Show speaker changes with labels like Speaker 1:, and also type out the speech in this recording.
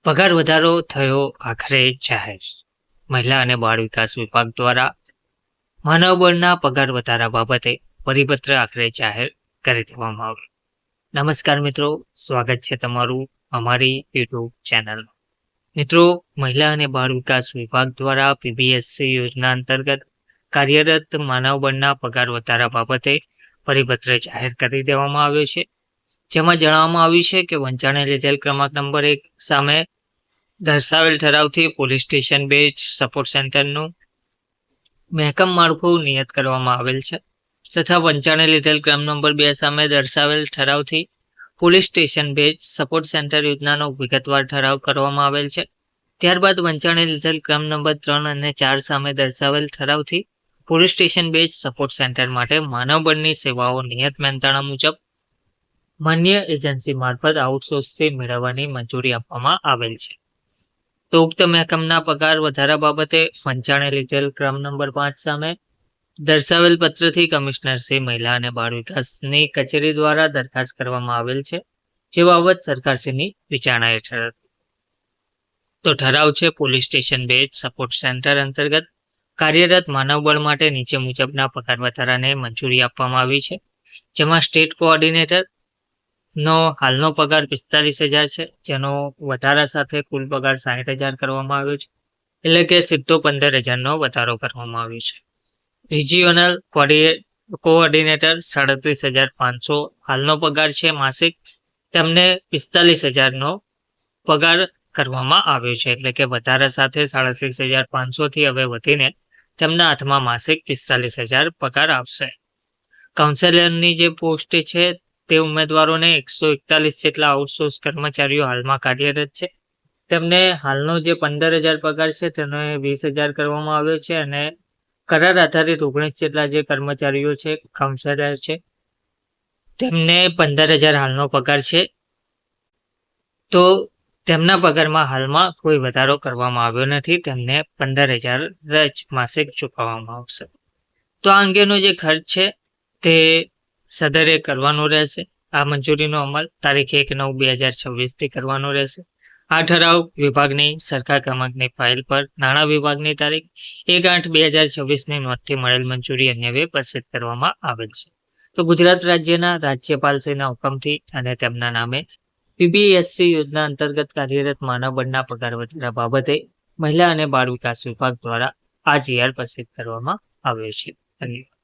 Speaker 1: પગાર વધારો થયો આખરે જાહેર. મહિલા અને બાળ વિકાસ વિભાગ દ્વારા માનવબળના પગાર વધારા બાબતે પરિપત્ર આખરે જાહેર કરી દેવામાં આવ્યો. નમસ્કાર મિત્રો, સ્વાગત છે તમારું અમારી યુટ્યુબ ચેનલ. મિત્રો, મહિલા અને બાળ વિકાસ વિભાગ દ્વારા પીબીએસસી યોજના અંતર્ગત કાર્યરત માનવબળના પગાર વધારા બાબતે પરિપત્ર જાહેર કરી દેવામાં આવ્યો છે. જેમાં જણાવવામાં આવ્યું છે કે વંચાણે લીધેલ ક્રમાંક નંબર 1 સામે દર્શાવેલ ઠરાવથી પોલીસ સ્ટેશન બેઝ સપોર્ટ સેન્ટરનું મહેકમ માળખું નિયત કરવામાં આવેલ છે તથા વંચાણે લીધેલ ક્રમ નંબર 2 સામે દર્શાવેલ ઠરાવથી police station base support centre યોજનાનો વિગતવાર ઠરાવ કરવામાં આવેલ છે. ત્યારબાદ વંચાણે લીધેલ ક્રમ નંબર 3 અને 4 સામે દર્શાવેલ ઠરાવથી police station base support centre માટે માનવબળની સેવાઓ નિયત મહેનતાણા મુજબ માન્ય એજન્સી મારફત આઉટસોર્સથી મેળવવાની મંજૂરી આપવામાં આવેલ છે. તો ઉક્ત મહેકમના પગાર વધારા બાબતે વંચાણે લીધેલ ક્રમ નંબર 5 સામે દર્શાવેલ પત્રથી કમિશનર શ્રી મહિલા અને બાળ વિકાસની કચેરી દ્વારા દરખાસ્ત કરવામાં આવેલ છે, જે બાબત સરકારશ્રીની વિચારણા હેઠળ હતી. તો ઠરાવ છે police station base support centre અંતર્ગત કાર્યરત માનવબળ માટે નીચે મુજબના પગાર વધારાને મંજૂરી આપવામાં આવી છે. જેમાં સ્ટેટ કોઓર્ડિનેટર નો હાલનો પગાર 45,000 છે, જેનો વધારા સાથે કુલ પગાર 60,000 કરવામાં આવ્યો છે, એટલે કે સીધો 15,000નો વધારો કરવામાં આવ્યો છે. રિજિયોનલ કોઓર્ડિનેટર 37,500 હાલનો પગાર છે માસિક, તેમને 45,000નો પગાર કરવામાં આવ્યો છે, એટલે કે વધારા સાથે 37,500 થી હવે વધીને તેમના હાથમાં માસિક 45,000 પગાર આવશે. કાઉન્સેલરની જે પોસ્ટ છે તે ઉમેદવારોને 141 જેટલા આઉટસોર્સ કર્મચારીઓ હાલમાં કાર્યરત છે, તેમને હાલનો જે 15,000 પગાર છે તેને 20,000 કરવામાં આવ્યો છે અને કરાર આધારિત 19 જેટલા જે કર્મચારીઓ છે કાઉન્સેલર છે તેમને 15,000 હાલનો પગાર છે. તો તેમના પગારમાં હાલમાં કોઈ વધારો કરવામાં આવ્યો નથી, તેમને 15,000 જ માસિક ચૂકવવામાં આવશે. તો આ અંગેનો જે ખર્ચ છે તે સદરે કરવાનો રહેશે. આ મંજૂરીનો અમલ તારીખ 1/9/2026થી કરવાનો રહેશે. આ ઠરાવ વિભાગની સરકાર ક્રમાંકની ફાઇલ પર નાણાં વિભાગની તારીખ 1/8/2026ની નોંધથી મળેલ મંજૂરી અન્યવે પ્રસિદ્ધ કરવામાં આવેલ છે. તો ગુજરાત રાજ્યના રાજ્યપાલશ્રીના હુકમથી અને તેમના નામે પીબીએસસી યોજના અંતર્ગત કાર્યરત માનવબળના પગાર વધારા બાબતે મહિલા અને બાળ વિકાસ વિભાગ દ્વારા આ જીઆર પ્રસિદ્ધ કરવામાં આવ્યો છે. ધન્યવાદ.